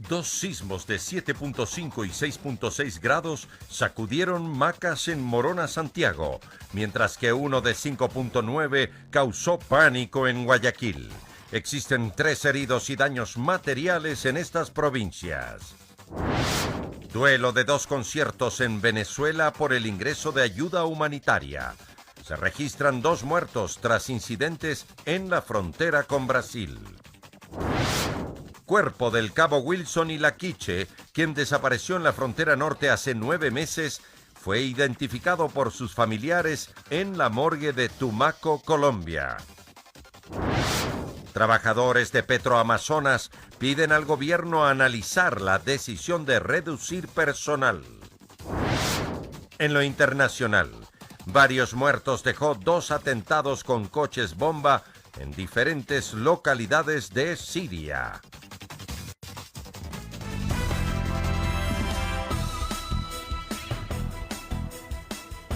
Dos sismos de 7.5 y 6.6 grados sacudieron Macas en Morona, Santiago, mientras que uno de 5.9 causó pánico en Guayaquil. Existen 3 heridos y daños materiales en estas provincias. Duelo de 2 conciertos en Venezuela por el ingreso de ayuda humanitaria. Se registran 2 muertos tras incidentes en la frontera con Brasil. Cuerpo del cabo Wilson y la Quiche, quien desapareció en la frontera norte hace 9 meses, fue identificado por sus familiares en la morgue de Tumaco, Colombia. Trabajadores de Petroamazonas piden al gobierno analizar la decisión de reducir personal. En lo internacional, varios muertos dejó 2 atentados con coches bomba en diferentes localidades de Siria.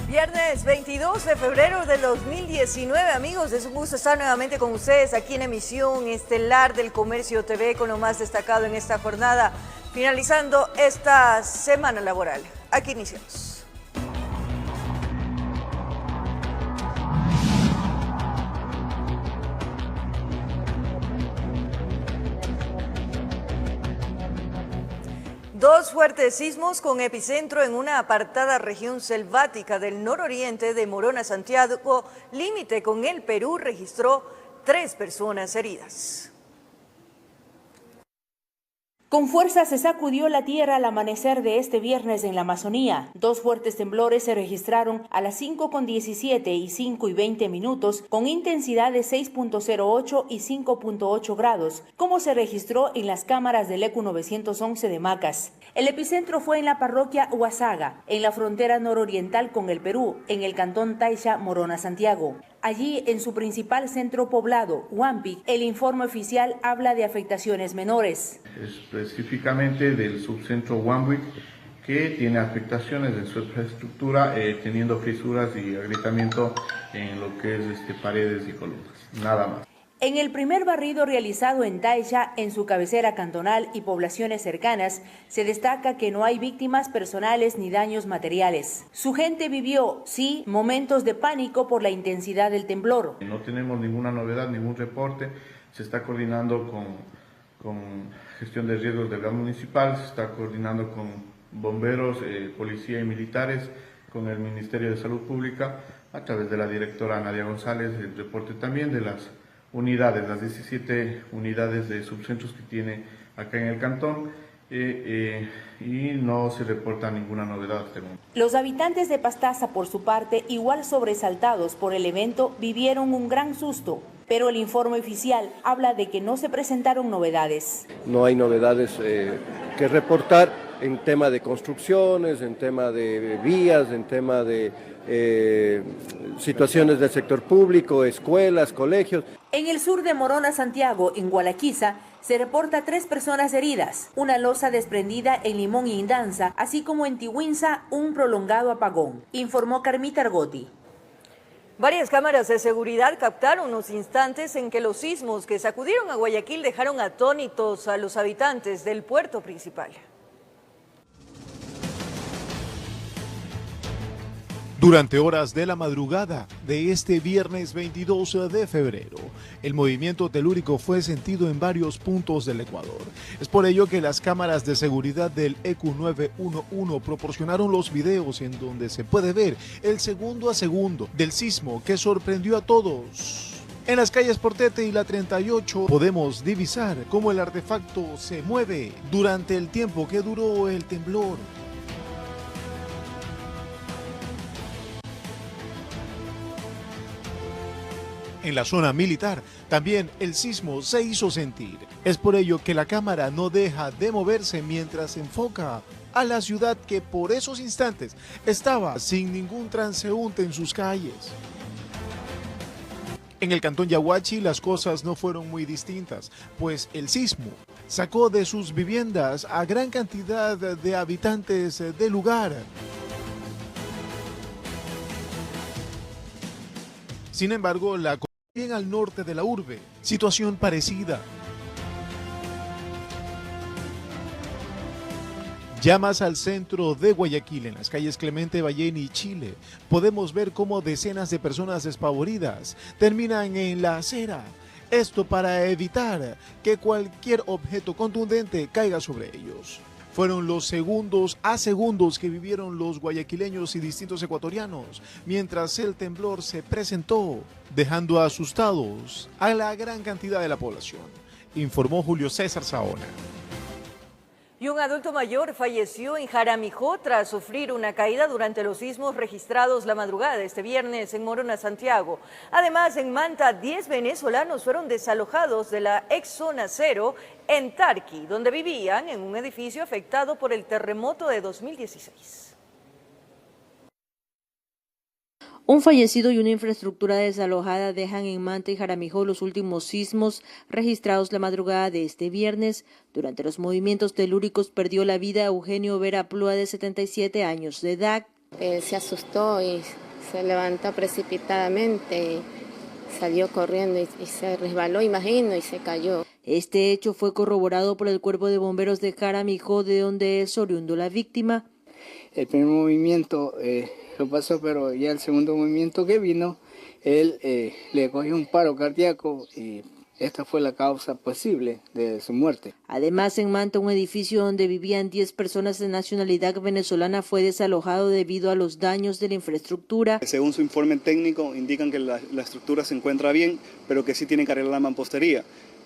Viernes 22 de febrero del 2019, amigos, es un gusto estar nuevamente con ustedes aquí en emisión estelar del Comercio TV con lo más destacado en esta jornada, finalizando esta semana laboral. Aquí iniciamos. Dos fuertes sismos con epicentro en una apartada región selvática del nororiente de Morona, Santiago, límite con el Perú, registró 3 personas heridas. Con fuerza se sacudió la tierra al amanecer de este viernes en la Amazonía. 2 fuertes temblores se registraron a las 5:17 y 5:20 minutos con intensidad de 6.08 y 5.8 grados, como se registró en las cámaras del ECU 911 de Macas. El epicentro fue en la parroquia Huasaga, en la frontera nororiental con el Perú, en el cantón Taisha, Morona, Santiago. Allí, en su principal centro poblado, Huampic, el informe oficial habla de afectaciones menores. Específicamente del subcentro Huampic, que tiene afectaciones en su infraestructura, teniendo fisuras y agrietamiento en lo que es paredes y columnas, nada más. En el primer barrido realizado en Taisha, en su cabecera cantonal y poblaciones cercanas, se destaca que no hay víctimas personales ni daños materiales. Su gente vivió, sí, momentos de pánico por la intensidad del temblor. No tenemos ninguna novedad, ningún reporte. Se está coordinando con gestión de riesgos del gas municipal, se está coordinando con bomberos, policía y militares, con el Ministerio de Salud Pública, a través de la directora Nadia González, el reporte también de las unidades, las 17 unidades de subcentros que tiene acá en el cantón, y no se reporta ninguna novedad hasta el momento. Los habitantes de Pastaza, por su parte, igual sobresaltados por el evento, vivieron un gran susto, pero el informe oficial habla de que no se presentaron novedades. No hay novedades que reportar en tema de construcciones, en tema de vías, en tema de situaciones del sector público, escuelas, colegios. En el sur de Morona, Santiago, en Gualaquiza, se reporta 3 personas heridas, una losa desprendida en Limón y Indanza, así como en Tihuinza un prolongado apagón, informó Carmita Argotti. Varias cámaras de seguridad captaron los instantes en que los sismos que sacudieron a Guayaquil dejaron atónitos a los habitantes del puerto principal. Durante horas de la madrugada de este viernes 22 de febrero, el movimiento telúrico fue sentido en varios puntos del Ecuador. Es por ello que las cámaras de seguridad del ECU 911 proporcionaron los videos en donde se puede ver el segundo a segundo del sismo que sorprendió a todos. En las calles Portete y la 38 podemos divisar cómo el artefacto se mueve durante el tiempo que duró el temblor. En la zona militar también el sismo se hizo sentir. Es por ello que la cámara no deja de moverse mientras se enfoca a la ciudad que por esos instantes estaba sin ningún transeúnte en sus calles. En el cantón Yaguachi las cosas no fueron muy distintas, pues el sismo sacó de sus viviendas a gran cantidad de habitantes del lugar. Sin embargo, bien al norte de la urbe, situación parecida. Ya más al centro de Guayaquil, en las calles Clemente Ballén y Chile, podemos ver cómo decenas de personas despavoridas terminan en la acera. Esto para evitar que cualquier objeto contundente caiga sobre ellos. Fueron los segundos a segundos que vivieron los guayaquileños y distintos ecuatorianos mientras el temblor se presentó, dejando asustados a la gran cantidad de la población, informó Julio César Saona. Y un adulto mayor falleció en Jaramijó tras sufrir una caída durante los sismos registrados la madrugada de este viernes en Morona, Santiago. Además, en Manta, 10 venezolanos fueron desalojados de la ex zona cero en Tarqui, donde vivían en un edificio afectado por el terremoto de 2016. Un fallecido y una infraestructura desalojada dejan en Manta y Jaramijó los últimos sismos registrados la madrugada de este viernes. Durante los movimientos telúricos perdió la vida Eugenio Vera Plúa, de 77 años de edad. Se asustó y se levantó precipitadamente y salió corriendo y se resbaló, imagino, y se cayó. Este hecho fue corroborado por el Cuerpo de Bomberos de Jaramijó, de donde es oriundo la víctima. El primer movimiento lo pasó, pero ya el segundo movimiento que vino, él le cogió un paro cardíaco y esta fue la causa posible de su muerte. Además, en Manta, un edificio donde vivían 10 personas de nacionalidad venezolana fue desalojado debido a los daños de la infraestructura. Según su informe técnico, indican que la estructura se encuentra bien, pero que sí tiene que arreglar la mampostería.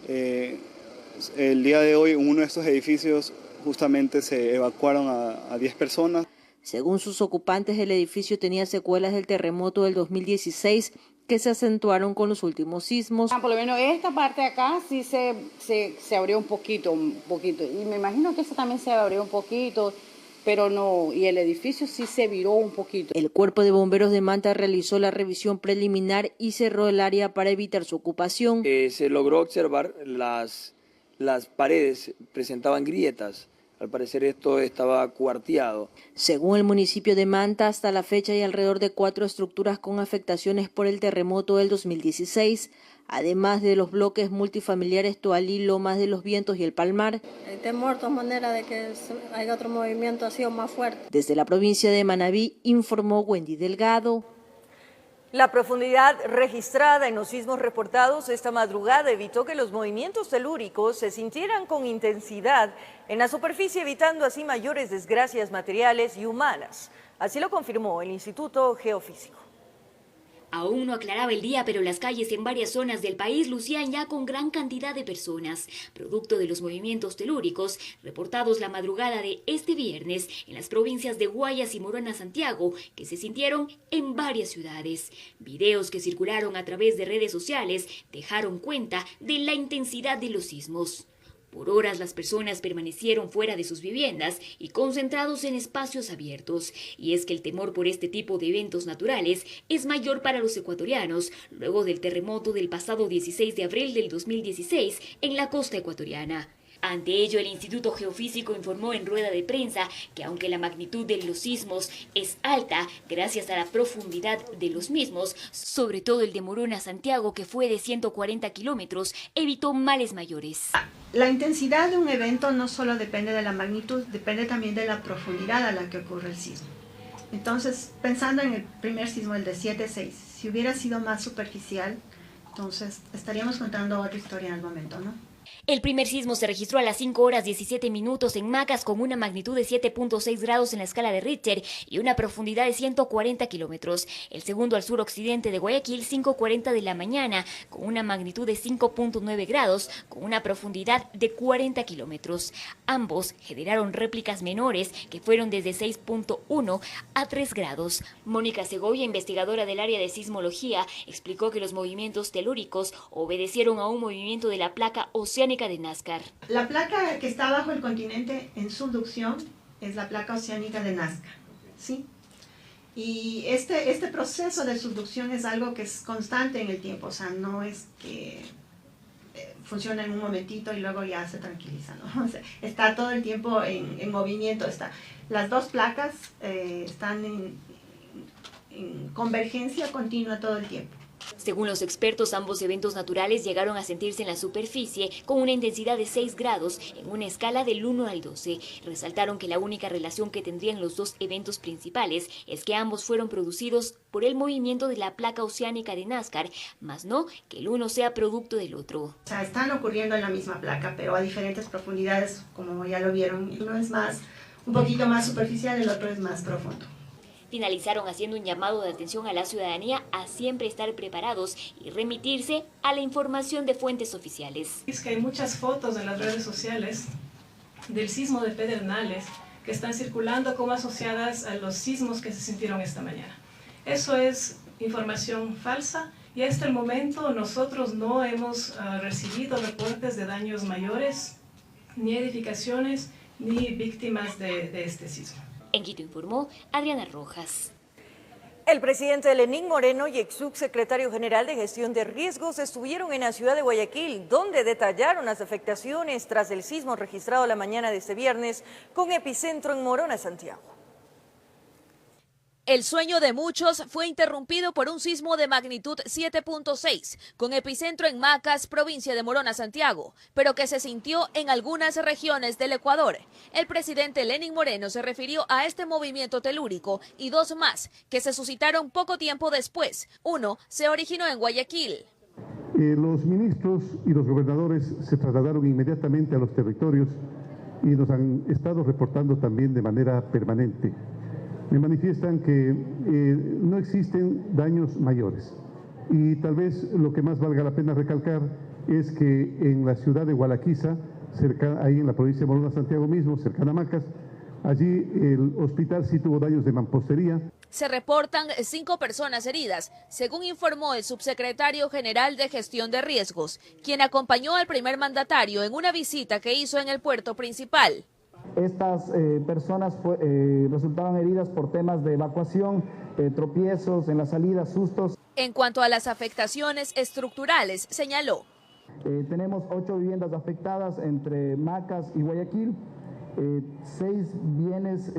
El día de hoy, en uno de estos edificios, justamente se evacuaron a 10 personas. Según sus ocupantes, el edificio tenía secuelas del terremoto del 2016 que se acentuaron con los últimos sismos. Por lo menos esta parte de acá sí se abrió un poquito. Y me imagino que esta también se abrió un poquito, pero no, y el edificio sí se viró un poquito. El Cuerpo de Bomberos de Manta realizó la revisión preliminar y cerró el área para evitar su ocupación. Se logró observar las paredes presentaban grietas. Al parecer esto estaba cuarteado. Según el municipio de Manta, hasta la fecha hay alrededor de 4 estructuras con afectaciones por el terremoto del 2016, además de los bloques multifamiliares Toalí, Lomas de los Vientos y El Palmar. Hay temor de todas maneras de que haya otro movimiento así o más fuerte. Desde la provincia de Manabí, informó Wendy Delgado. La profundidad registrada en los sismos reportados esta madrugada evitó que los movimientos telúricos se sintieran con intensidad en la superficie, evitando así mayores desgracias materiales y humanas. Así lo confirmó el Instituto Geofísico. Aún no aclaraba el día, pero las calles en varias zonas del país lucían ya con gran cantidad de personas, producto de los movimientos telúricos reportados la madrugada de este viernes en las provincias de Guayas y Morona, Santiago, que se sintieron en varias ciudades. Videos que circularon a través de redes sociales dejaron cuenta de la intensidad de los sismos. Por horas las personas permanecieron fuera de sus viviendas y concentrados en espacios abiertos. Y es que el temor por este tipo de eventos naturales es mayor para los ecuatorianos luego del terremoto del pasado 16 de abril del 2016 en la costa ecuatoriana. Ante ello, el Instituto Geofísico informó en rueda de prensa que aunque la magnitud de los sismos es alta, gracias a la profundidad de los mismos, sobre todo el de Morona, Santiago, que fue de 140 kilómetros, evitó males mayores. La intensidad de un evento no solo depende de la magnitud, depende también de la profundidad a la que ocurre el sismo. Entonces, pensando en el primer sismo, el de 7.6, si hubiera sido más superficial, entonces estaríamos contando otra historia en el momento, ¿no? El primer sismo se registró a las 5 horas 17 minutos en Macas con una magnitud de 7.6 grados en la escala de Richter y una profundidad de 140 kilómetros. El segundo al suroccidente de Guayaquil, 5:40 de la mañana, con una magnitud de 5.9 grados con una profundidad de 40 kilómetros. Ambos generaron réplicas menores que fueron desde 6.1 a 3 grados. Mónica Segovia, investigadora del área de sismología, explicó que los movimientos telúricos obedecieron a un movimiento de la placa oceánica de Nazca. La placa que está bajo el continente en subducción es la placa oceánica de Nazca, ¿sí? Y este proceso de subducción es algo que es constante en el tiempo, o sea, no es que funciona en un momentito y luego ya se tranquiliza, ¿no? O sea, está todo el tiempo en movimiento. Las dos placas están en convergencia continua todo el tiempo. Según los expertos, ambos eventos naturales llegaron a sentirse en la superficie con una intensidad de 6 grados en una escala del 1 al 12. Resaltaron que la única relación que tendrían los dos eventos principales es que ambos fueron producidos por el movimiento de la placa oceánica de NASCAR, más no que el uno sea producto del otro. O sea, están ocurriendo en la misma placa, pero a diferentes profundidades, como ya lo vieron. Uno es un poquito más superficial, el otro es más profundo. Finalizaron haciendo un llamado de atención a la ciudadanía a siempre estar preparados y remitirse a la información de fuentes oficiales. Es que hay muchas fotos en las redes sociales del sismo de Pedernales que están circulando como asociadas a los sismos que se sintieron esta mañana. Eso es información falsa y hasta el momento nosotros no hemos recibido reportes de daños mayores, ni edificaciones, ni víctimas de este sismo. En Quito informó Adriana Rojas. El presidente Lenín Moreno y ex subsecretario general de Gestión de Riesgos estuvieron en la ciudad de Guayaquil, donde detallaron las afectaciones tras el sismo registrado la mañana de este viernes con epicentro en Morona, Santiago. El sueño de muchos fue interrumpido por un sismo de magnitud 7.6, con epicentro en Macas, provincia de Morona, Santiago, pero que se sintió en algunas regiones del Ecuador. El presidente Lenín Moreno se refirió a este movimiento telúrico y dos más, que se suscitaron poco tiempo después. Uno se originó en Guayaquil. Los ministros y los gobernadores se trasladaron inmediatamente a los territorios y nos han estado reportando también de manera permanente. Me manifiestan que no existen daños mayores y tal vez lo que más valga la pena recalcar es que en la ciudad de Gualaquiza, ahí en la provincia de Morona, Santiago mismo, cercana a Macas, allí el hospital sí tuvo daños de mampostería. Se reportan 5 personas heridas, según informó el subsecretario general de Gestión de Riesgos, quien acompañó al primer mandatario en una visita que hizo en el puerto principal. Estas personas resultaron heridas por temas de evacuación, tropiezos en la salida, sustos. En cuanto a las afectaciones estructurales, señaló. Tenemos 8 viviendas afectadas entre Macas y Guayaquil, 6 bienes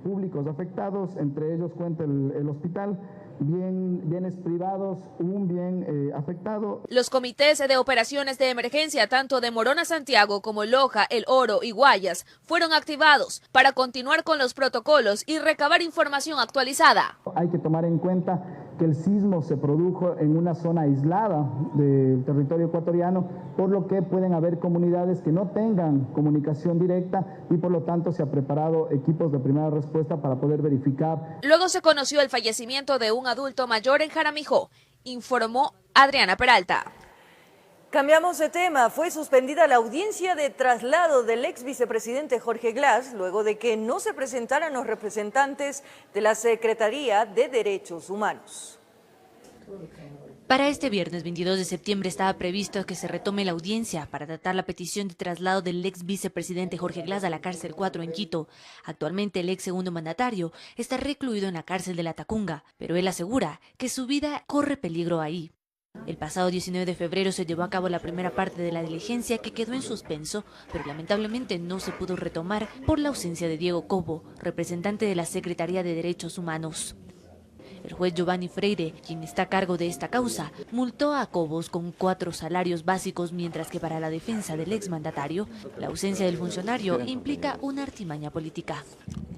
públicos afectados, entre ellos cuenta el hospital. Bienes privados, un bien afectado. Los comités de operaciones de emergencia, tanto de Morona, Santiago como Loja, El Oro y Guayas, fueron activados para continuar con los protocolos y recabar información actualizada. Hay que tomar en cuenta que el sismo se produjo en una zona aislada del territorio ecuatoriano, por lo que pueden haber comunidades que no tengan comunicación directa y por lo tanto se ha preparado equipos de primera respuesta para poder verificar. Luego se conoció el fallecimiento de un adulto mayor en Jaramijó, informó Adriana Peralta. Cambiamos de tema. Fue suspendida la audiencia de traslado del ex vicepresidente Jorge Glass luego de que no se presentaran los representantes de la Secretaría de Derechos Humanos. Para este viernes 22 de septiembre estaba previsto que se retome la audiencia para tratar la petición de traslado del ex vicepresidente Jorge Glass a la cárcel 4 en Quito. Actualmente el ex segundo mandatario está recluido en la cárcel de La Tacunga, pero él asegura que su vida corre peligro ahí. El pasado 19 de febrero se llevó a cabo la primera parte de la diligencia que quedó en suspenso, pero lamentablemente no se pudo retomar por la ausencia de Diego Cobo, representante de la Secretaría de Derechos Humanos. El juez Giovanni Freire, quien está a cargo de esta causa, multó a Cobos con 4 salarios básicos, mientras que para la defensa del exmandatario, la ausencia del funcionario implica una artimaña política.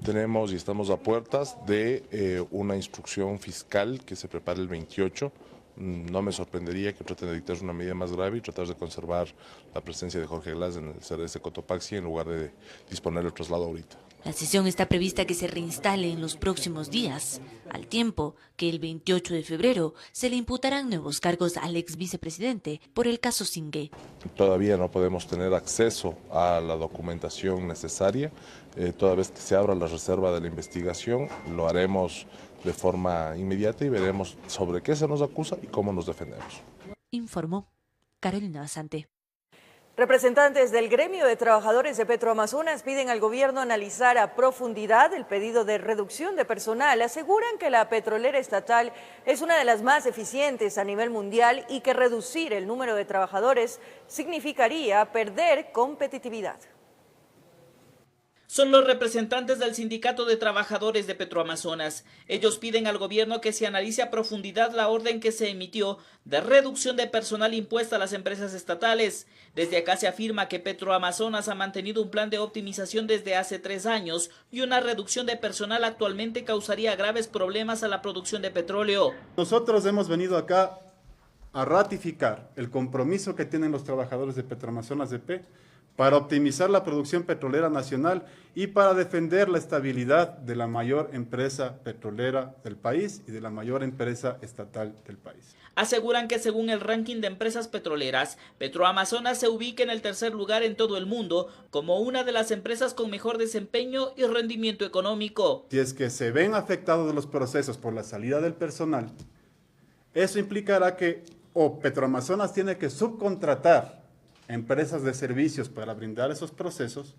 Tenemos y estamos a puertas de una instrucción fiscal que se prepara el 28. No me sorprendería que traten de dictar una medida más grave y tratar de conservar la presencia de Jorge Glass en el CDS Cotopaxi en lugar de disponer el traslado ahorita. La sesión está prevista que se reinstale en los próximos días, al tiempo que el 28 de febrero se le imputarán nuevos cargos al ex vicepresidente por el caso Singué. Todavía no podemos tener acceso a la documentación necesaria. Toda vez que se abra la reserva de la investigación, lo haremos de forma inmediata y veremos sobre qué se nos acusa y cómo nos defendemos. Informó Carolina Basante. Representantes del gremio de trabajadores de Petroamazonas piden al gobierno analizar a profundidad el pedido de reducción de personal. Aseguran que la petrolera estatal es una de las más eficientes a nivel mundial y que reducir el número de trabajadores significaría perder competitividad. Son los representantes del Sindicato de Trabajadores de Petroamazonas. Ellos piden al gobierno que se analice a profundidad la orden que se emitió de reducción de personal impuesta a las empresas estatales. Desde acá se afirma que Petroamazonas ha mantenido un plan de optimización desde hace 3 años y una reducción de personal actualmente causaría graves problemas a la producción de petróleo. Nosotros hemos venido acá a ratificar el compromiso que tienen los trabajadores de Petroamazonas EP para optimizar la producción petrolera nacional y para defender la estabilidad de la mayor empresa petrolera del país y de la mayor empresa estatal del país. Aseguran que según el ranking de empresas petroleras, Petroamazonas se ubica en el 3er lugar en todo el mundo como una de las empresas con mejor desempeño y rendimiento económico. Si es que se ven afectados los procesos por la salida del personal, eso implicará que Petroamazonas tiene que subcontratar empresas de servicios para brindar esos procesos,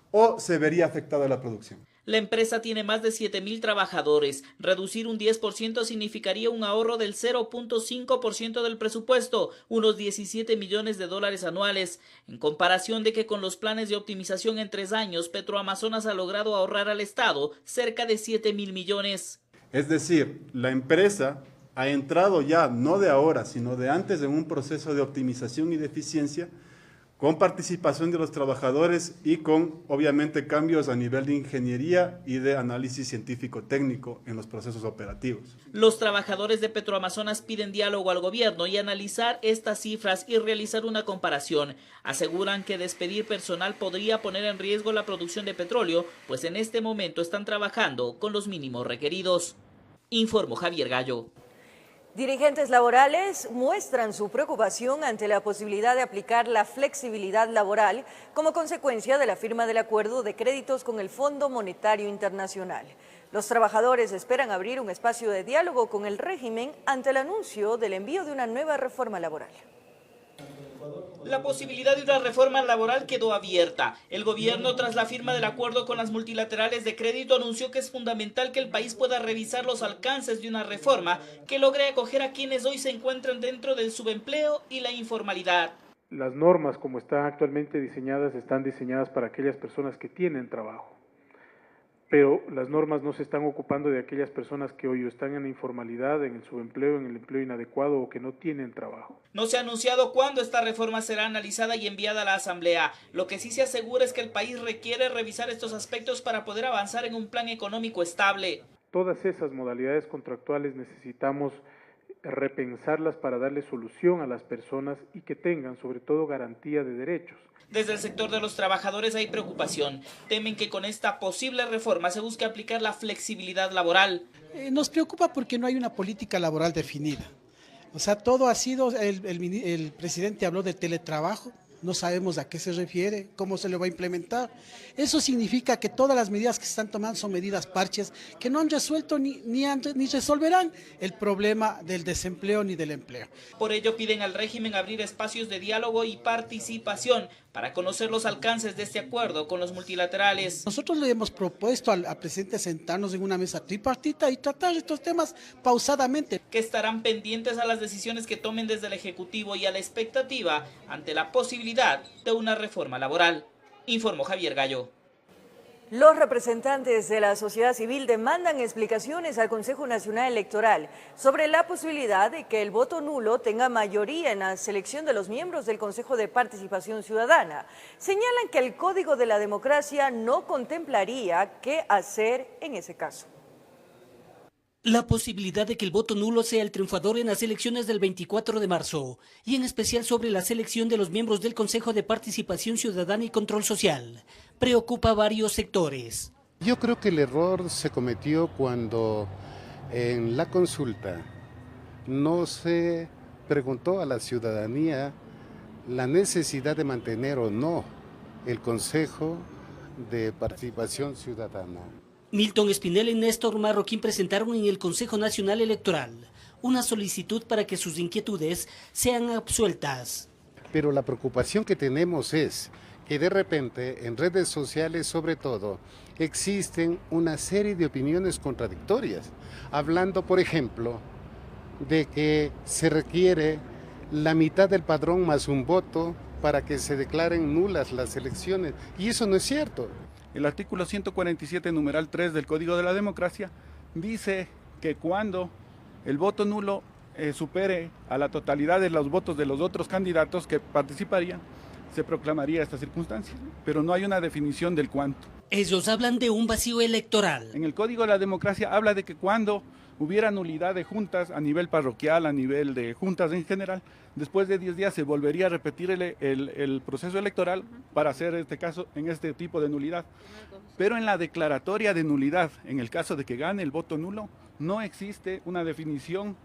o se vería afectada la producción. La empresa tiene más de 7,000 trabajadores. Reducir un 10% significaría un ahorro del 0.5% del presupuesto, unos $17 millones anuales. En comparación de que con los planes de optimización en 3 años, Petroamazonas ha logrado ahorrar al Estado cerca de 7,000 millones. Es decir, la empresa ha entrado ya, no de ahora, sino de antes, en un proceso de optimización y de eficiencia, con participación de los trabajadores y con, obviamente, cambios a nivel de ingeniería y de análisis científico-técnico en los procesos operativos. Los trabajadores de Petroamazonas piden diálogo al gobierno y analizar estas cifras y realizar una comparación. Aseguran que despedir personal podría poner en riesgo la producción de petróleo, pues en este momento están trabajando con los mínimos requeridos. Informó Javier Gallo. Dirigentes laborales muestran su preocupación ante la posibilidad de aplicar la flexibilidad laboral como consecuencia de la firma del acuerdo de créditos con el Fondo Monetario Internacional. Los trabajadores esperan abrir un espacio de diálogo con el régimen ante el anuncio del envío de una nueva reforma laboral. La posibilidad de una reforma laboral quedó abierta. El gobierno, tras la firma del acuerdo con las multilaterales de crédito, anunció que es fundamental que el país pueda revisar los alcances de una reforma que logre acoger a quienes hoy se encuentran dentro del subempleo y la informalidad. Las normas, como están actualmente diseñadas, están diseñadas para aquellas personas que tienen trabajo. Pero las normas no se están ocupando de aquellas personas que hoy están en la informalidad, en el subempleo, en el empleo inadecuado o que no tienen trabajo. No se ha anunciado cuándo esta reforma será analizada y enviada a la Asamblea. Lo que sí se asegura es que el país requiere revisar estos aspectos para poder avanzar en un plan económico estable. Todas esas modalidades contractuales necesitamos repensarlas para darle solución a las personas y que tengan sobre todo garantía de derechos. Desde el sector de los trabajadores hay preocupación. Temen que con esta posible reforma se busque aplicar la flexibilidad laboral. Nos preocupa porque no hay una política laboral definida. O sea, todo ha sido, el presidente habló de teletrabajo, no sabemos a qué se refiere, cómo se le va a implementar. Eso significa que todas las medidas que se están tomando son medidas parches que no han resuelto ni resolverán el problema del desempleo ni del empleo. Por ello piden al régimen abrir espacios de diálogo y participación para conocer los alcances de este acuerdo con los multilaterales. Nosotros le hemos propuesto al presidente sentarnos en una mesa tripartita y tratar estos temas pausadamente. Que estarán pendientes a las decisiones que tomen desde el Ejecutivo y a la expectativa ante la posibilidad de una reforma laboral. Informó Javier Gallo. Los representantes de la sociedad civil demandan explicaciones al Consejo Nacional Electoral sobre la posibilidad de que el voto nulo tenga mayoría en la selección de los miembros del Consejo de Participación Ciudadana. Señalan que el Código de la Democracia no contemplaría qué hacer en ese caso. La posibilidad de que el voto nulo sea el triunfador en las elecciones del 24 de marzo, y en especial sobre la selección de los miembros del Consejo de Participación Ciudadana y Control Social, preocupa a varios sectores. Yo creo que el error se cometió cuando en la consulta no se preguntó a la ciudadanía la necesidad de mantener o no el Consejo de Participación Ciudadana. Milton Espinel y Néstor Marroquín presentaron en el Consejo Nacional Electoral una solicitud para que sus inquietudes sean absueltas. Pero la preocupación que tenemos es que de repente en redes sociales sobre todo existen una serie de opiniones contradictorias, hablando por ejemplo de que se requiere la mitad del padrón más un voto para que se declaren nulas las elecciones, y eso no es cierto. El artículo 147, numeral 3 del Código de la Democracia dice que cuando el voto nulo supere a la totalidad de los votos de los otros candidatos que participarían, se proclamaría esta circunstancia, pero no hay una definición del cuánto. Ellos hablan de un vacío electoral. En el Código de la Democracia habla de que cuando hubiera nulidad de juntas a nivel parroquial, a nivel de juntas en general, después de 10 días se volvería a repetir el proceso electoral para hacer este caso en este tipo de nulidad. Pero en la declaratoria de nulidad, en el caso de que gane el voto nulo, no existe una definición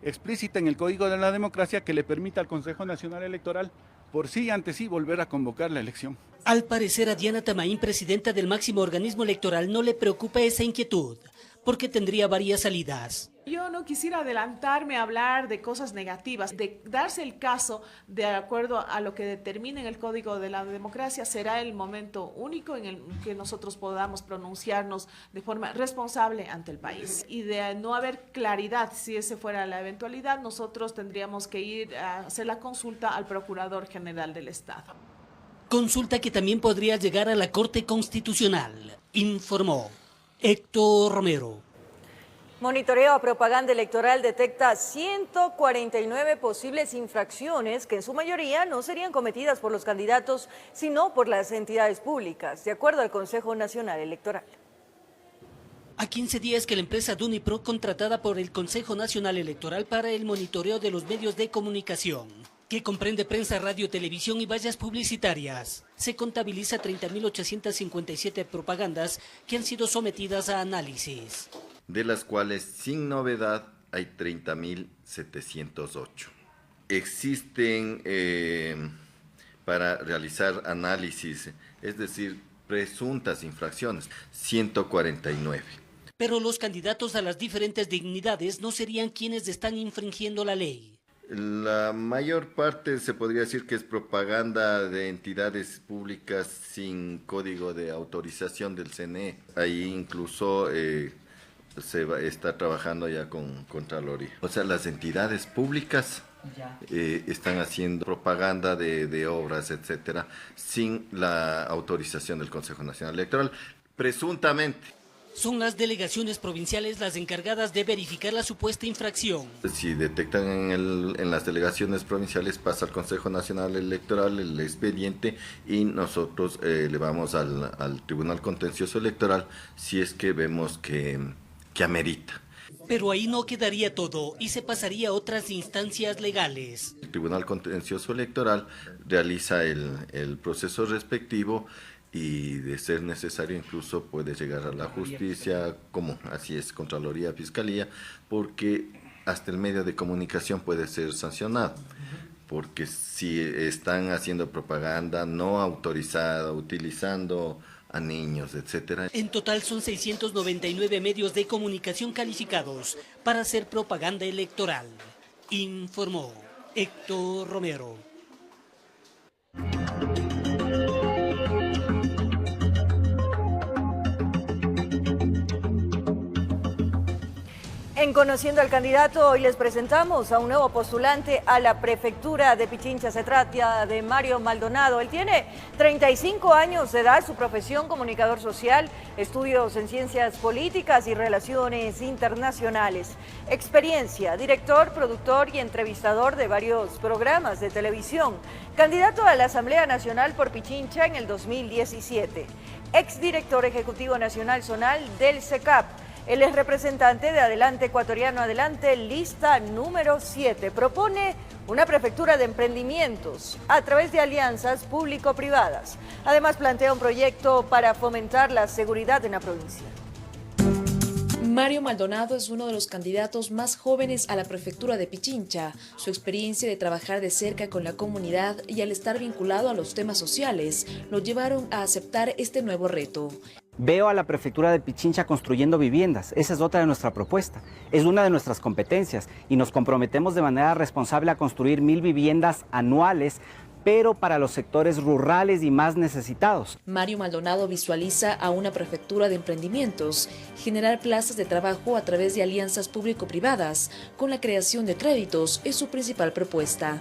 explícita en el Código de la Democracia que le permita al Consejo Nacional Electoral por sí y ante sí volver a convocar la elección. Al parecer a Diana Tamaín, presidenta del máximo organismo electoral, no le preocupa esa inquietud, porque tendría varias salidas. Yo no quisiera adelantarme a hablar de cosas negativas. De darse el caso, de acuerdo a lo que determina en el Código de la Democracia, será el momento único en el que nosotros podamos pronunciarnos de forma responsable ante el país. Y de no haber claridad, si esa fuera la eventualidad, nosotros tendríamos que ir a hacer la consulta al Procurador General del Estado. Consulta que también podría llegar a la Corte Constitucional, informó Héctor Romero. Monitoreo a propaganda electoral detecta 149 posibles infracciones que en su mayoría no serían cometidas por los candidatos, sino por las entidades públicas, de acuerdo al Consejo Nacional Electoral. A 15 días que la empresa Dunipro, contratada por el Consejo Nacional Electoral para el monitoreo de los medios de comunicación, que comprende prensa, radio, televisión y vallas publicitarias, se contabiliza 30.857 propagandas que han sido sometidas a análisis. De las cuales, sin novedad, hay 30.708. Existen, para realizar análisis, es decir, presuntas infracciones, 149. Pero los candidatos a las diferentes dignidades no serían quienes están infringiendo la ley. La mayor parte se podría decir que es propaganda de entidades públicas sin código de autorización del CNE. Ahí incluso se está trabajando ya con Contraloría. O sea, las entidades públicas están haciendo propaganda de obras, etcétera, sin la autorización del Consejo Nacional Electoral, presuntamente. Son las delegaciones provinciales las encargadas de verificar la supuesta infracción. Si detectan en las delegaciones provinciales, pasa al Consejo Nacional Electoral el expediente y nosotros le vamos al Tribunal Contencioso Electoral si es que vemos que amerita. Pero ahí no quedaría todo y se pasaría a otras instancias legales. El Tribunal Contencioso Electoral realiza el proceso respectivo y, de ser necesario, incluso puede llegar a la justicia, como así es, Contraloría, Fiscalía, porque hasta el medio de comunicación puede ser sancionado, porque si están haciendo propaganda no autorizada, utilizando a niños, etcétera. En total son 699 medios de comunicación calificados para hacer propaganda electoral, informó Héctor Romero. En Conociendo al Candidato, hoy les presentamos a un nuevo postulante a la prefectura de Pichincha. Se trata de Mario Maldonado. Él tiene 35 años de edad, su profesión comunicador social, estudios en ciencias políticas y relaciones internacionales. Experiencia, director, productor y entrevistador de varios programas de televisión. Candidato a la Asamblea Nacional por Pichincha en el 2017. Exdirector ejecutivo nacional zonal del CECAP. Él es representante de Adelante Ecuatoriano Adelante, lista número 7. Propone una prefectura de emprendimientos a través de alianzas público-privadas. Además, plantea un proyecto para fomentar la seguridad en la provincia. Mario Maldonado es uno de los candidatos más jóvenes a la prefectura de Pichincha. Su experiencia de trabajar de cerca con la comunidad y al estar vinculado a los temas sociales lo llevaron a aceptar este nuevo reto. Veo a la prefectura de Pichincha construyendo viviendas. Esa es otra de nuestra propuesta. Es una de nuestras competencias y nos comprometemos de manera responsable a construir 1000 viviendas anuales pero para los sectores rurales y más necesitados. Mario Maldonado visualiza a una prefectura de emprendimientos generar plazas de trabajo a través de alianzas público-privadas. Con la creación de créditos es su principal propuesta.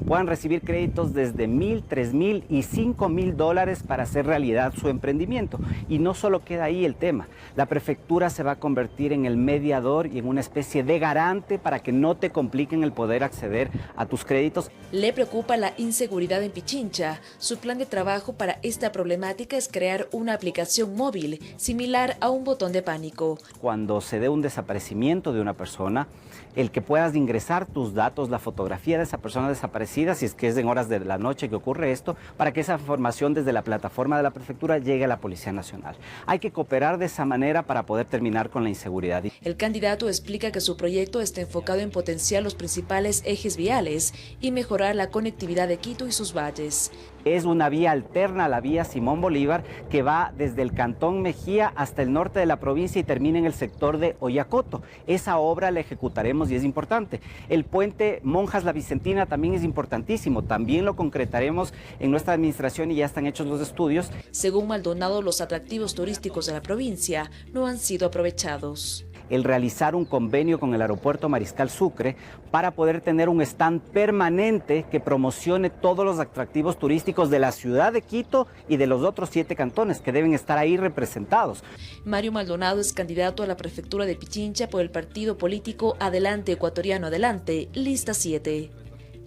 Puedan recibir créditos desde $1,000, $3,000 y $5,000 para hacer realidad su emprendimiento. Y no solo queda ahí el tema. La prefectura se va a convertir en el mediador y en una especie de garante para que no te compliquen el poder acceder a tus créditos. Le preocupa la inseguridad en Pichincha. Su plan de trabajo para esta problemática es crear una aplicación móvil similar a un botón de pánico. Cuando se dé un desaparecimiento de una persona, el que puedas ingresar tus datos, la fotografía de esa persona desaparecida, si es que es en horas de la noche que ocurre esto, para que esa información desde la plataforma de la prefectura llegue a la Policía Nacional. Hay que cooperar de esa manera para poder terminar con la inseguridad. El candidato explica que su proyecto está enfocado en potenciar los principales ejes viales y mejorar la conectividad de Quito y sus valles. Es una vía alterna a la vía Simón Bolívar que va desde el Cantón Mejía hasta el norte de la provincia y termina en el sector de Oyacoto. Esa obra la ejecutaremos y es importante. El puente Monjas La Vicentina también es importantísimo. También lo concretaremos en nuestra administración y ya están hechos los estudios. Según Maldonado, los atractivos turísticos de la provincia no han sido aprovechados. El realizar un convenio con el aeropuerto Mariscal Sucre para poder tener un stand permanente que promocione todos los atractivos turísticos de la ciudad de Quito y de los otros 7 cantones que deben estar ahí representados. Mario Maldonado es candidato a la prefectura de Pichincha por el partido político Adelante Ecuatoriano Adelante, lista 7.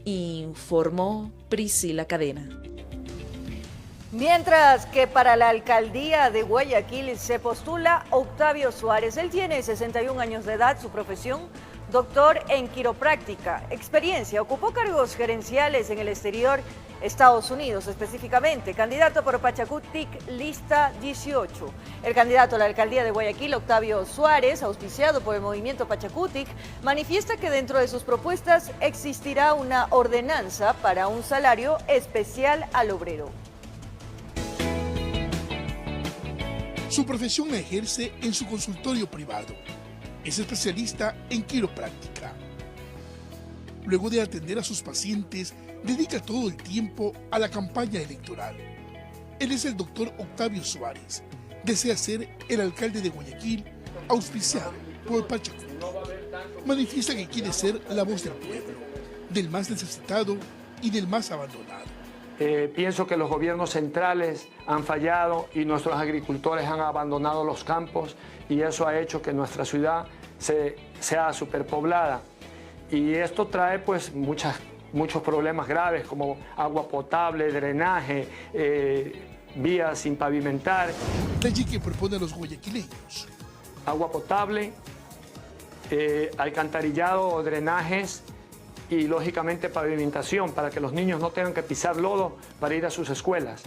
Informó Priscila Cadena. Mientras que para la alcaldía de Guayaquil se postula Octavio Suárez. Él tiene 61 años de edad, su profesión, doctor en quiropráctica. Experiencia, ocupó cargos gerenciales en el exterior, Estados Unidos específicamente. Candidato por Pachacutic, lista 18. El candidato a la alcaldía de Guayaquil, Octavio Suárez, auspiciado por el movimiento Pachacutic, manifiesta que dentro de sus propuestas existirá una ordenanza para un salario especial al obrero. Su profesión la ejerce en su consultorio privado. Es especialista en quiropráctica. Luego de atender a sus pacientes, dedica todo el tiempo a la campaña electoral. Él es el doctor Octavio Suárez. Desea ser el alcalde de Guayaquil, auspiciado por Pachacutic. Manifiesta que quiere ser la voz del pueblo, del más necesitado y del más abandonado. Pienso que los gobiernos centrales han fallado y nuestros agricultores han abandonado los campos y eso ha hecho que nuestra ciudad sea superpoblada. Y esto trae pues muchos problemas graves como agua potable, drenaje, vías sin pavimentar. De allí que propone a los guayaquileños. Agua potable, alcantarillado o drenajes y lógicamente pavimentación para que los niños no tengan que pisar lodo para ir a sus escuelas.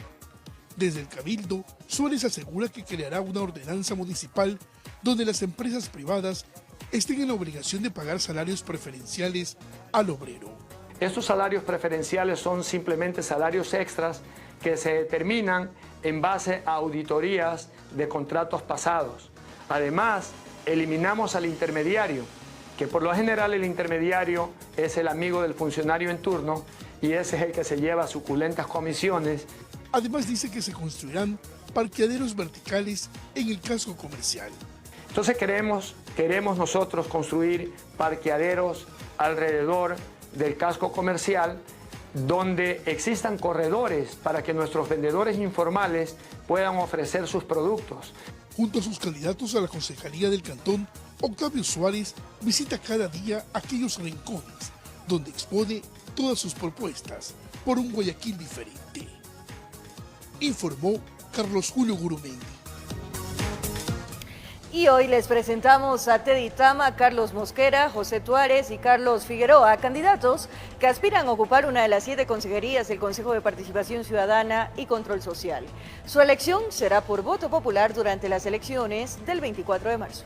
Desde el Cabildo, Suárez asegura que creará una ordenanza municipal donde las empresas privadas estén en la obligación de pagar salarios preferenciales al obrero. Estos salarios preferenciales son simplemente salarios extras que se determinan en base a auditorías de contratos pasados. Además, eliminamos al intermediario, que por lo general el intermediario es el amigo del funcionario en turno y ese es el que se lleva suculentas comisiones. Además dice que se construirán parqueaderos verticales en el casco comercial. Entonces queremos nosotros construir parqueaderos alrededor del casco comercial donde existan corredores para que nuestros vendedores informales puedan ofrecer sus productos. Junto a sus candidatos a la concejalía del cantón, Octavio Suárez visita cada día aquellos rincones donde expone todas sus propuestas por un Guayaquil diferente. Informó Carlos Julio Gurumendi. Y hoy les presentamos a Teddy Tama, Carlos Mosquera, José Tuárez y Carlos Figueroa, candidatos que aspiran a ocupar una de las 7 consejerías del Consejo de Participación Ciudadana y Control Social. Su elección será por voto popular durante las elecciones del 24 de marzo.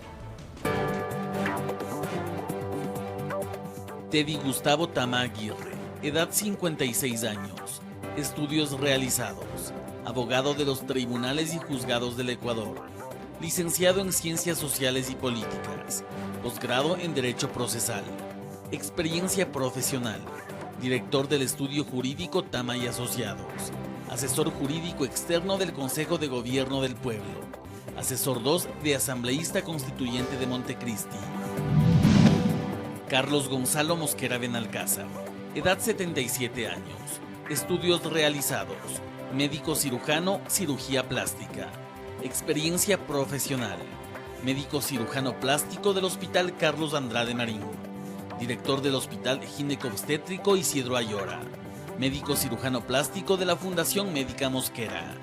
Teddy Gustavo Tama Aguirre, edad 56 años, estudios realizados, abogado de los tribunales y juzgados del Ecuador, licenciado en Ciencias Sociales y Políticas, posgrado en Derecho Procesal, experiencia profesional, director del estudio jurídico Tama y Asociados, asesor jurídico externo del Consejo de Gobierno del Pueblo, asesor 2 de asambleísta constituyente de Montecristi. Carlos Gonzalo Mosquera Benalcázar, edad 77 años, estudios realizados, médico cirujano, cirugía plástica, experiencia profesional, médico cirujano plástico del Hospital Carlos Andrade Marín, director del Hospital Ginecobstétrico Isidro Ayora, médico cirujano plástico de la Fundación Médica Mosquera.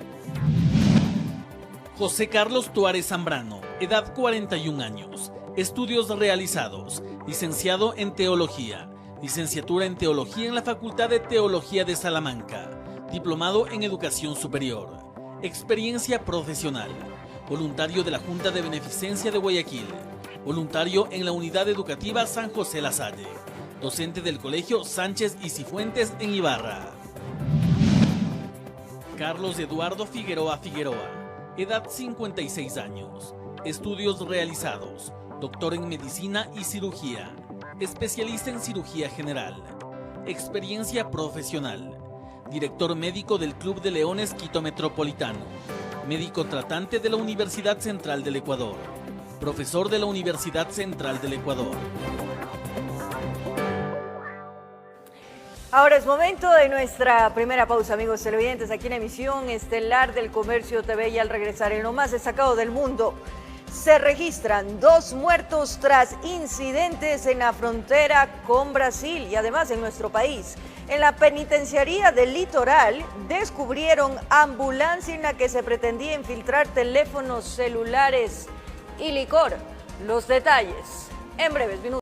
José Carlos Tuárez Zambrano, edad 41 años, estudios realizados, licenciado en Teología, licenciatura en Teología en la Facultad de Teología de Salamanca, diplomado en Educación Superior, experiencia profesional, voluntario de la Junta de Beneficencia de Guayaquil, voluntario en la Unidad Educativa San José La Salle, docente del Colegio Sánchez y Cifuentes en Ibarra. Carlos Eduardo Figueroa Figueroa, edad 56 años, estudios realizados, doctor en Medicina y Cirugía, especialista en Cirugía General, experiencia profesional, director médico del Club de Leones Quito Metropolitano, médico tratante de la Universidad Central del Ecuador, profesor de la Universidad Central del Ecuador. Ahora es momento de nuestra primera pausa, amigos televidentes, aquí en Emisión Estelar del Comercio TV, y al regresar en lo más destacado del mundo, se registran 2 muertos tras incidentes en la frontera con Brasil y además en nuestro país. En la penitenciaría del Litoral descubrieron ambulancia en la que se pretendía infiltrar teléfonos celulares y licor. Los detalles en breves minutos.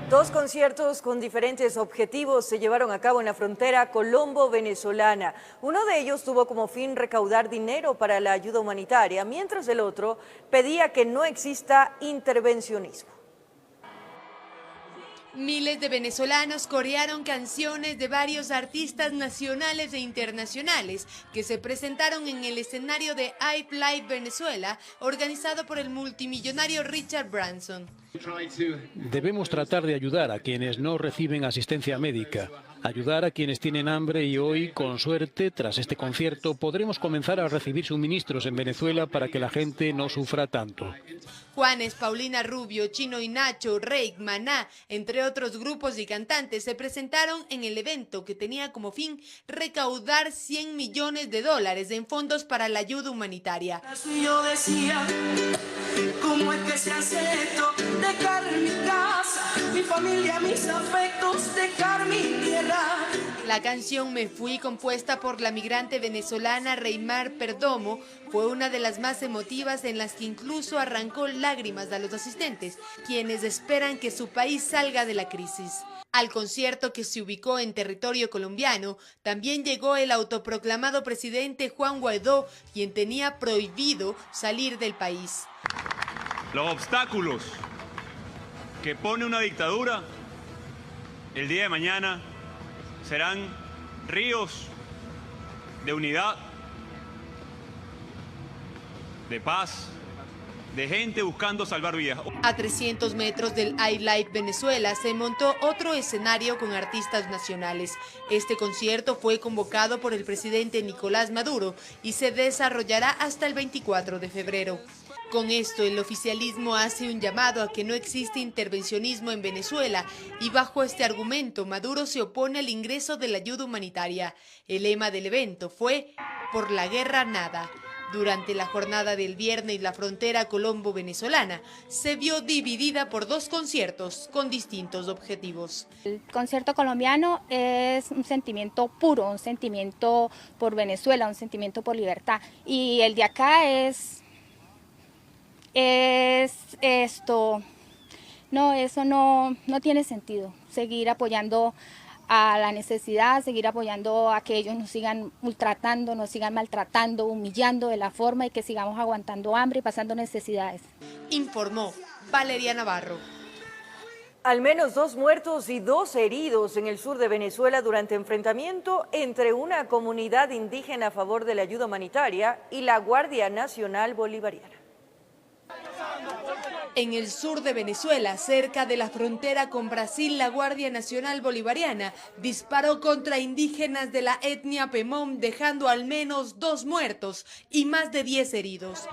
Dos conciertos con diferentes objetivos se llevaron a cabo en la frontera colombo-venezolana. Uno de ellos tuvo como fin recaudar dinero para la ayuda humanitaria, mientras el otro pedía que no exista intervencionismo. Miles de venezolanos corearon canciones de varios artistas nacionales e internacionales que se presentaron en el escenario de Hype Live Venezuela, organizado por el multimillonario Richard Branson. Debemos tratar de ayudar a quienes no reciben asistencia médica, ayudar a quienes tienen hambre, y hoy, con suerte, tras este concierto, podremos comenzar a recibir suministros en Venezuela para que la gente no sufra tanto. Juanes, Paulina Rubio, Chino y Nacho, Reik, Maná, entre otros grupos y cantantes, se presentaron en el evento que tenía como fin recaudar $100 millones en fondos para la ayuda humanitaria. Yo decía, ¿cómo es que se hace esto? Dejar mi casa, mi familia, mis afectos, dejar mi tierra. La canción Me Fui, compuesta por la migrante venezolana Reymar Perdomo, fue una de las más emotivas, en las que incluso arrancó lágrimas a los asistentes, quienes esperan que su país salga de la crisis. Al concierto, que se ubicó en territorio colombiano, también llegó el autoproclamado presidente Juan Guaidó, quien tenía prohibido salir del país. Los obstáculos que pone una dictadura el día de mañana serán ríos de unidad, de paz, de gente buscando salvar vidas. A 300 metros del iLife Venezuela se montó otro escenario con artistas nacionales. Este concierto fue convocado por el presidente Nicolás Maduro y se desarrollará hasta el 24 de febrero. Con esto, el oficialismo hace un llamado a que no existe intervencionismo en Venezuela, y bajo este argumento, Maduro se opone al ingreso de la ayuda humanitaria. El lema del evento fue "Por la guerra nada". Durante la jornada del viernes, la frontera colombo-venezolana se vio dividida por 2 conciertos con distintos objetivos. El concierto colombiano es un sentimiento puro, un sentimiento por Venezuela, un sentimiento por libertad. Y el de acá es esto. No, eso no tiene sentido. Seguir apoyando a la necesidad, seguir apoyando a que ellos nos sigan maltratando, humillando de la forma, y que sigamos aguantando hambre y pasando necesidades. Informó Valeria Navarro. Al menos 2 muertos y 2 heridos en el sur de Venezuela durante enfrentamiento entre una comunidad indígena a favor de la ayuda humanitaria y la Guardia Nacional Bolivariana. En el sur de Venezuela, cerca de la frontera con Brasil, la Guardia Nacional Bolivariana disparó contra indígenas de la etnia Pemón, dejando al menos 2 muertos y más de 10 heridos.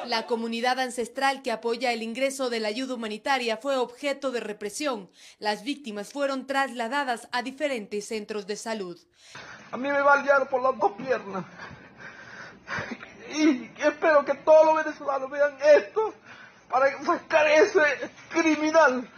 La comunidad ancestral que apoya el ingreso de la ayuda humanitaria fue objeto de represión. Las víctimas fueron trasladadas a diferentes centros de salud. A mí me balearon por las 2 piernas. Y espero que todos los venezolanos vean esto para sacar ese criminal.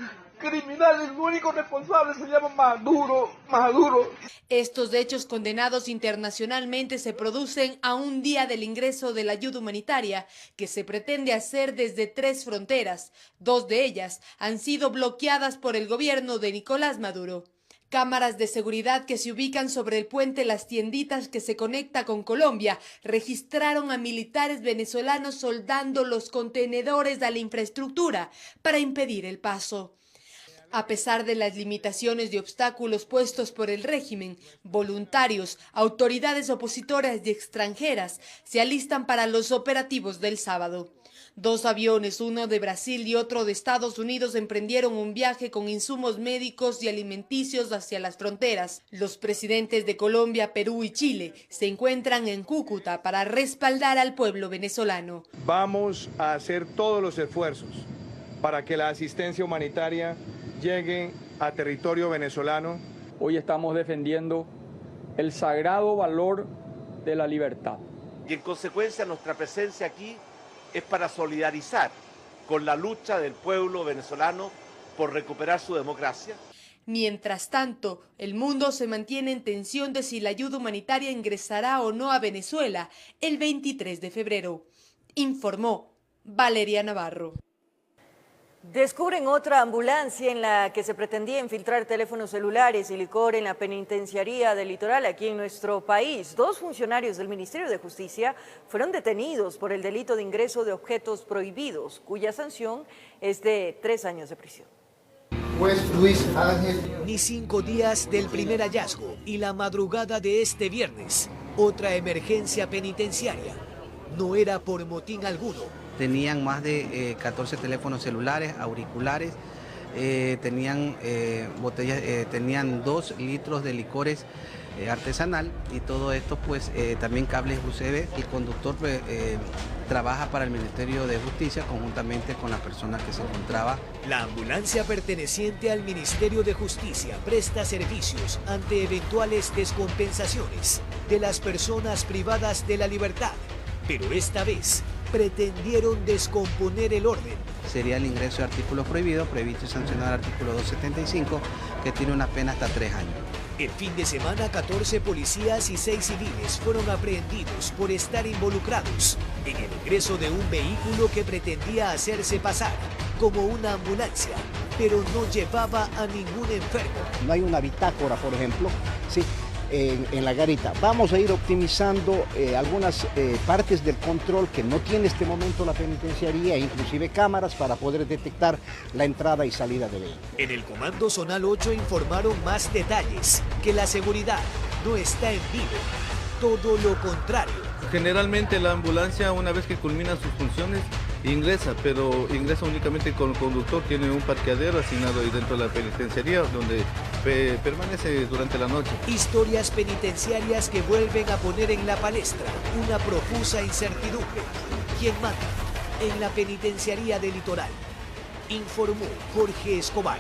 El único responsable se llama Maduro. Estos hechos condenados internacionalmente se producen a un día del ingreso de la ayuda humanitaria que se pretende hacer desde 3 fronteras. 2 de ellas han sido bloqueadas por el gobierno de Nicolás Maduro. Cámaras de seguridad que se ubican sobre el puente Las Tienditas que se conecta con Colombia registraron a militares venezolanos soldando los contenedores a la infraestructura para impedir el paso. A pesar de las limitaciones y obstáculos puestos por el régimen, voluntarios, autoridades opositoras y extranjeras se alistan para los operativos del sábado. 2 aviones, uno de Brasil y otro de Estados Unidos, emprendieron un viaje con insumos médicos y alimenticios hacia las fronteras. Los presidentes de Colombia, Perú y Chile se encuentran en Cúcuta para respaldar al pueblo venezolano. Vamos a hacer todos los esfuerzos para que la asistencia humanitaria llegue a territorio venezolano. Hoy estamos defendiendo el sagrado valor de la libertad. Y en consecuencia nuestra presencia aquí es para solidarizar con la lucha del pueblo venezolano por recuperar su democracia. Mientras tanto, el mundo se mantiene en tensión de si la ayuda humanitaria ingresará o no a Venezuela el 23 de febrero, informó Valeria Navarro. Descubren otra ambulancia en la que se pretendía infiltrar teléfonos celulares y licor en la penitenciaría del Litoral aquí en nuestro país. 2 funcionarios del Ministerio de Justicia fueron detenidos por el delito de ingreso de objetos prohibidos, cuya sanción es de 3 años de prisión. Juez Luis Ángel. Ni 5 días del primer hallazgo y la madrugada de este viernes, otra emergencia penitenciaria. No era por motín alguno. Tenían más de 14 teléfonos celulares, auriculares, tenían botellas, tenían 2 litros de licores artesanal y todo esto pues también cables USB. El conductor trabaja para el Ministerio de Justicia conjuntamente con la persona que se encontraba. La ambulancia perteneciente al Ministerio de Justicia presta servicios ante eventuales descompensaciones de las personas privadas de la libertad, pero esta vez pretendieron descomponer el orden. Sería el ingreso de artículos prohibidos, previsto y sancionado el artículo 275, que tiene una pena hasta 3 años. El fin de semana, 14 policías y 6 civiles fueron aprehendidos por estar involucrados en el ingreso de un vehículo que pretendía hacerse pasar como una ambulancia, pero no llevaba a ningún enfermo. No hay una bitácora, por ejemplo, ¿sí? En la garita. Vamos a ir optimizando algunas partes del control que no tiene en este momento la penitenciaría, inclusive cámaras para poder detectar la entrada y salida de vehículos. En el Comando Zonal 8 informaron más detalles, que la seguridad no está en vivo, todo lo contrario. Generalmente la ambulancia, una vez que culmina sus funciones, ingresa, pero ingresa únicamente con el conductor. Tiene un parqueadero asignado ahí dentro de la penitenciaría donde permanece durante la noche. Historias penitenciarias que vuelven a poner en la palestra una profusa incertidumbre. ¿Quién manda en la penitenciaría del Litoral? Informó Jorge Escobar.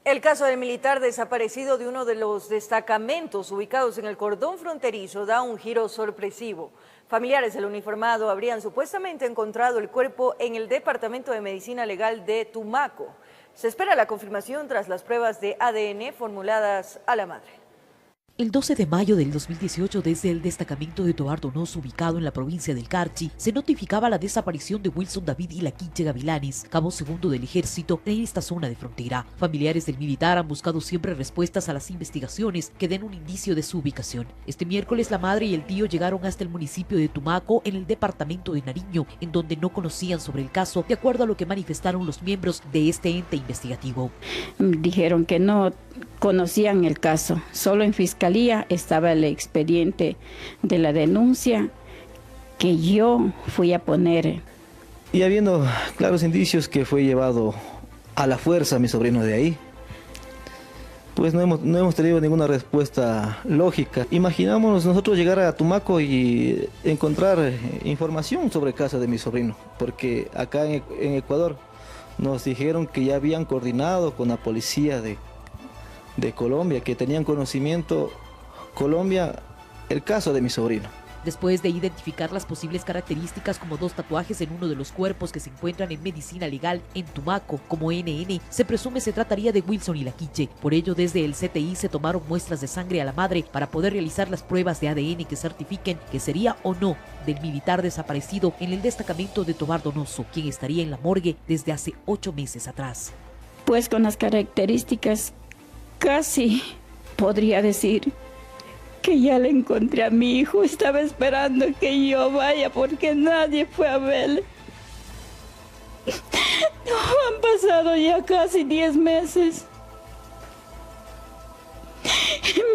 El caso del militar desaparecido de uno de los destacamentos ubicados en el cordón fronterizo da un giro sorpresivo. Familiares del uniformado habrían supuestamente encontrado el cuerpo en el Departamento de Medicina Legal de Tumaco. Se espera la confirmación tras las pruebas de ADN formuladas a la madre. El 12 de mayo del 2018, desde el destacamento de Tobar Donoso, ubicado en la provincia del Carchi, se notificaba la desaparición de Wilson David y la Quinche Gavilanes, cabo segundo del ejército, en esta zona de frontera. Familiares del militar han buscado siempre respuestas a las investigaciones que den un indicio de su ubicación. Este miércoles, la madre y el tío llegaron hasta el municipio de Tumaco, en el departamento de Nariño, en donde no conocían sobre el caso, de acuerdo a lo que manifestaron los miembros de este ente investigativo. Dijeron que no conocían el caso, solo en fiscalía estaba el expediente de la denuncia que yo fui a poner. Y habiendo claros indicios que fue llevado a la fuerza mi sobrino de ahí, pues no hemos tenido ninguna respuesta lógica. Imaginámonos nosotros llegar a Tumaco y encontrar información sobre el caso de mi sobrino, porque acá en Ecuador nos dijeron que ya habían coordinado con la policía de Colombia, que tenían conocimiento Colombia el caso de mi sobrino. Después de identificar las posibles características como 2 tatuajes en uno de los cuerpos que se encuentran en medicina legal en Tumaco como NN, se presume se trataría de Wilson Ilaquiche. Por ello, desde el CTI se tomaron muestras de sangre a la madre para poder realizar las pruebas de ADN que certifiquen que sería o no del militar desaparecido en el destacamento de Tobar Donoso, quien estaría en la morgue desde hace 8 meses atrás. Pues con las características casi podría decir que ya le encontré a mi hijo. Estaba esperando que yo vaya porque nadie fue a verle. No, han pasado ya casi 10 meses.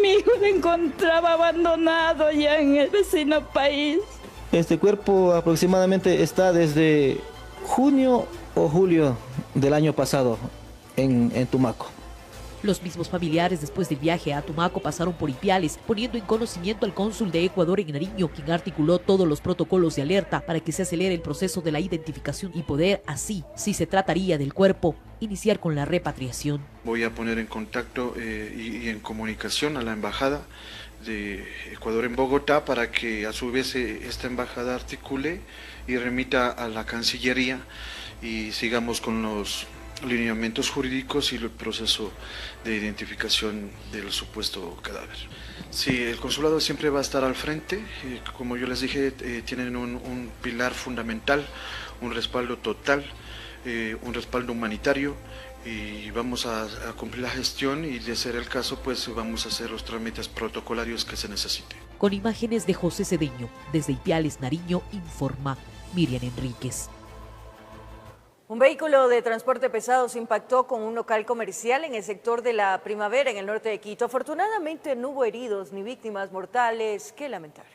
Mi hijo se encontraba abandonado ya en el vecino país. Este cuerpo aproximadamente está desde junio o julio del año pasado en Tumaco. Los mismos familiares después del viaje a Tumaco pasaron por Ipiales, poniendo en conocimiento al cónsul de Ecuador en Nariño, quien articuló todos los protocolos de alerta para que se acelere el proceso de la identificación y poder así, si se trataría del cuerpo, iniciar con la repatriación. Voy a poner en contacto y en comunicación a la embajada de Ecuador en Bogotá para que a su vez esta embajada articule y remita a la Cancillería y sigamos con los lineamientos jurídicos y el proceso de identificación del supuesto cadáver. Sí, el consulado siempre va a estar al frente, como yo les dije, tienen un pilar fundamental, un respaldo total, un respaldo humanitario, y vamos a cumplir la gestión y de ser el caso pues vamos a hacer los trámites protocolarios que se necesite. Con imágenes de José Cedeño, desde Ipiales, Nariño, informa Miriam Enríquez. Un vehículo de transporte pesado se impactó con un local comercial en el sector de la Primavera, en el norte de Quito. Afortunadamente no hubo heridos ni víctimas mortales que lamentar.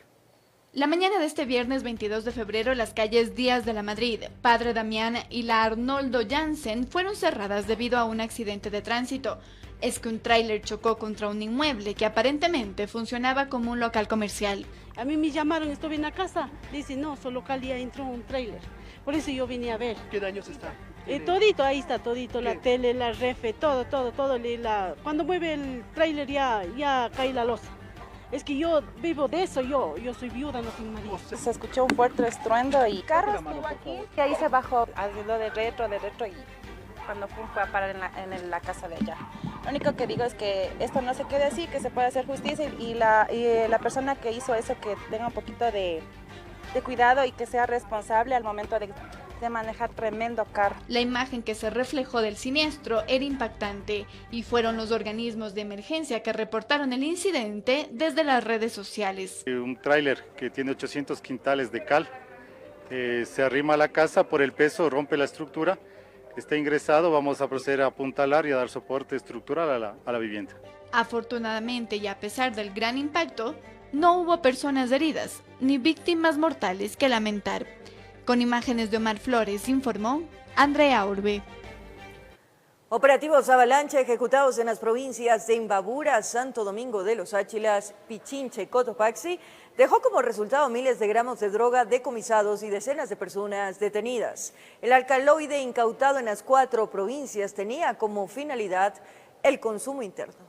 La mañana de este viernes 22 de febrero, las calles Díaz de la Madrid, Padre Damián y la Arnoldo Jansen fueron cerradas debido a un accidente de tránsito. Es que un tráiler chocó contra un inmueble que aparentemente funcionaba como un local comercial. A mí me llamaron, estuve en la casa, dicen no, su local ya entró un tráiler. Por eso yo vine a ver. ¿Qué daños está? Todito, ahí está todito, la tele, la refe, todo. Cuando mueve el tráiler ya cae la losa. Es que yo vivo de eso, yo soy viuda, no tengo marido. Se escuchó un fuerte estruendo y carro estuvo aquí, y ahí se bajó, haciendo de retro, y cuando fue a parar en la casa de allá. Lo único que digo es que esto no se quede así, que se puede hacer justicia y la persona que hizo eso que tenga un poquito de cuidado y que sea responsable al momento de manejar tremendo carro. La imagen que se reflejó del siniestro era impactante y fueron los organismos de emergencia que reportaron el incidente desde las redes sociales. Un tráiler que tiene 800 quintales de cal se arrima a la casa, por el peso rompe la estructura, está ingresado, vamos a proceder a apuntalar y a dar soporte estructural a la vivienda. Afortunadamente y a pesar del gran impacto, no hubo personas heridas ni víctimas mortales que lamentar. Con imágenes de Omar Flores, informó Andrea Orbe. Operativos avalancha ejecutados en las provincias de Imbabura, Santo Domingo de los Áchilas, Pichincha y Cotopaxi dejó como resultado miles de gramos de droga decomisados y decenas de personas detenidas. El alcaloide incautado en las 4 provincias tenía como finalidad el consumo interno.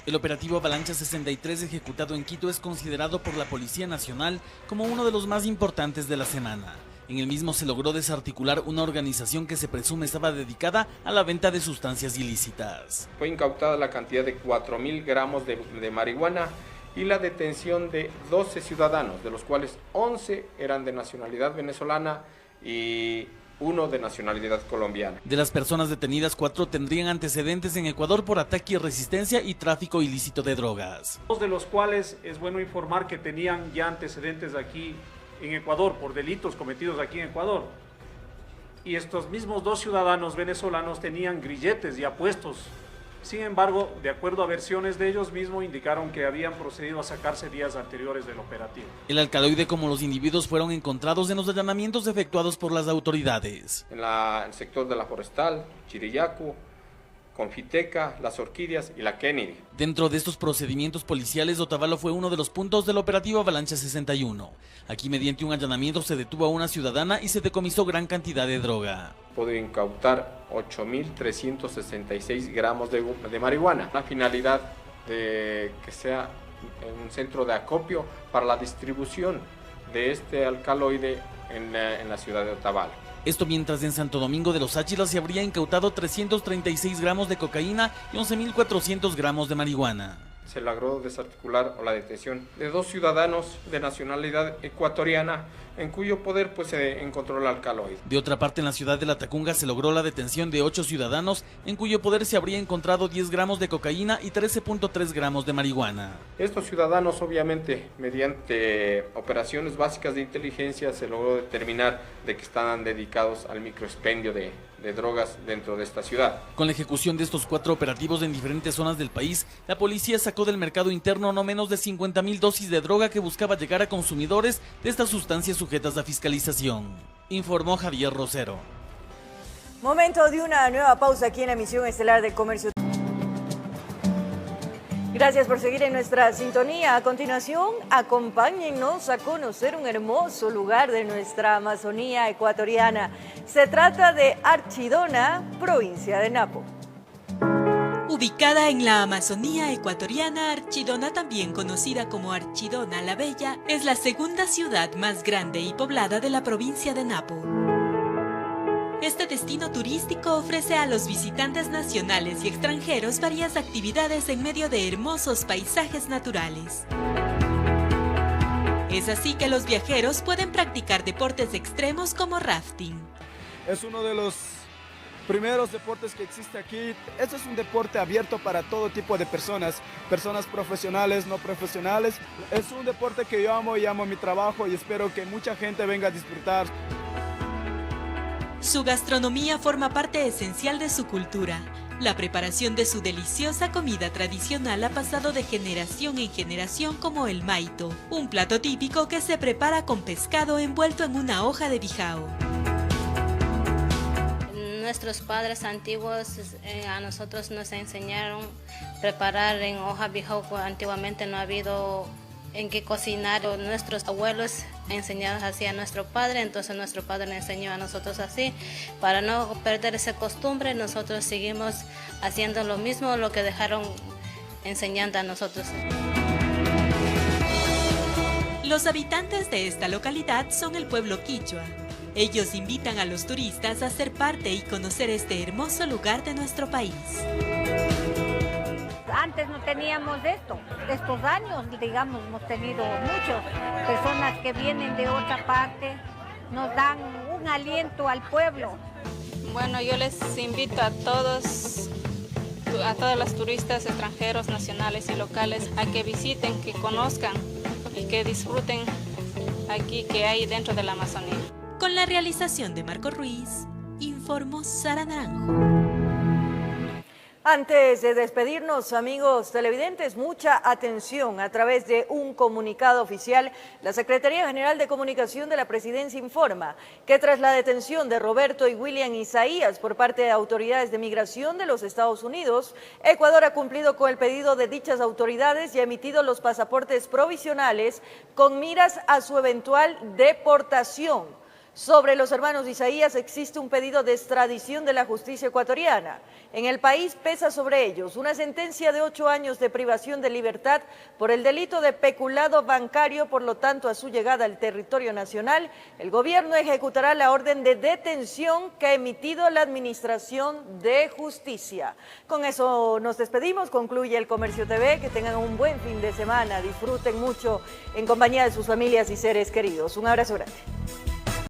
El operativo Avalancha 63 ejecutado en Quito es considerado por la Policía Nacional como uno de los más importantes de la semana. En el mismo se logró desarticular una organización que se presume estaba dedicada a la venta de sustancias ilícitas. Fue incautada la cantidad de 4.000 gramos de marihuana y la detención de 12 ciudadanos, de los cuales 11 eran de nacionalidad venezolana y 1 de nacionalidad colombiana. De las personas detenidas, 4 tendrían antecedentes en Ecuador por ataque y resistencia y tráfico ilícito de drogas. 2 de los cuales es bueno informar que tenían ya antecedentes aquí en Ecuador por delitos cometidos aquí en Ecuador. Y estos mismos 2 ciudadanos venezolanos tenían grilletes ya puestos Sin embargo, de acuerdo a versiones de ellos mismos, indicaron que habían procedido a sacarse días anteriores del operativo. El alcaloide como los individuos fueron encontrados en los allanamientos efectuados por las autoridades. En el sector de la Forestal, Chirillacu, Confiteca, Las Orquídeas y la Kennedy. Dentro de estos procedimientos policiales, Otavalo fue uno de los puntos del operativo Avalancha 61. Aquí, mediante un allanamiento, se detuvo a una ciudadana y se decomisó gran cantidad de droga. Pudo incautar 8.366 gramos de marihuana. La finalidad de que sea un centro de acopio para la distribución de este alcaloide en la ciudad de Otavalo. Esto mientras en Santo Domingo de los Áchilas se habría incautado 336 gramos de cocaína y 11.400 gramos de marihuana. Se logró desarticular la detención de 2 ciudadanos de nacionalidad ecuatoriana en cuyo poder se encontró el alcaloide. De otra parte, en la ciudad de La Tacunga se logró la detención de 8 ciudadanos en cuyo poder se habría encontrado 10 gramos de cocaína y 13.3 gramos de marihuana. Estos ciudadanos, obviamente, mediante operaciones básicas de inteligencia, se logró determinar de que estaban dedicados al microexpendio de drogas dentro de esta ciudad. Con la ejecución de estos 4 operativos en diferentes zonas del país, la policía sacó del mercado interno no menos de 50.000 dosis de droga que buscaba llegar a consumidores de estas sustancias sujetas a fiscalización, informó Javier Rosero. Momento de una nueva pausa aquí en la emisión estelar de Comercio. Gracias por seguir en nuestra sintonía. A continuación, acompáñennos a conocer un hermoso lugar de nuestra Amazonía ecuatoriana. Se trata de Archidona, provincia de Napo. Ubicada en la Amazonía ecuatoriana, Archidona, también conocida como Archidona la Bella, es la segunda ciudad más grande y poblada de la provincia de Napo. Este destino turístico ofrece a los visitantes nacionales y extranjeros varias actividades en medio de hermosos paisajes naturales. Es así que los viajeros pueden practicar deportes extremos como rafting. Es uno de los primeros deportes que existe aquí. Este es un deporte abierto para todo tipo de personas, personas profesionales, no profesionales. Es un deporte que yo amo y amo mi trabajo y espero que mucha gente venga a disfrutar. Su gastronomía forma parte esencial de su cultura. La preparación de su deliciosa comida tradicional ha pasado de generación en generación como el maito, un plato típico que se prepara con pescado envuelto en una hoja de bijao. Nuestros padres antiguos a nosotros nos enseñaron a preparar en hoja bijao. Antiguamente no ha habido en qué cocinar. Nuestros abuelos enseñaron así a nuestro padre, entonces nuestro padre le enseñó a nosotros así. Para no perder esa costumbre, nosotros seguimos haciendo lo mismo, lo que dejaron enseñando a nosotros. Los habitantes de esta localidad son el pueblo quichua. Ellos invitan a los turistas a ser parte y conocer este hermoso lugar de nuestro país. Antes no teníamos estos años, digamos, hemos tenido muchas personas que vienen de otra parte, nos dan un aliento al pueblo. Bueno, yo les invito a todos los turistas extranjeros, nacionales y locales a que visiten, que conozcan y que disfruten aquí que hay dentro de la Amazonía. Con la realización de Marco Ruiz, informó Sara Naranjo. Antes de despedirnos, amigos televidentes, mucha atención. A través de un comunicado oficial, la Secretaría General de Comunicación de la Presidencia informa que tras la detención de Roberto y William Isaías por parte de autoridades de migración de los Estados Unidos, Ecuador ha cumplido con el pedido de dichas autoridades y ha emitido los pasaportes provisionales con miras a su eventual deportación. Sobre los hermanos Isaías existe un pedido de extradición de la justicia ecuatoriana. En el país pesa sobre ellos una sentencia de 8 años de privación de libertad por el delito de peculado bancario. Por lo tanto, a su llegada al territorio nacional, el gobierno ejecutará la orden de detención que ha emitido la Administración de Justicia. Con eso nos despedimos, concluye el Comercio TV. Que tengan un buen fin de semana, disfruten mucho en compañía de sus familias y seres queridos. Un abrazo grande.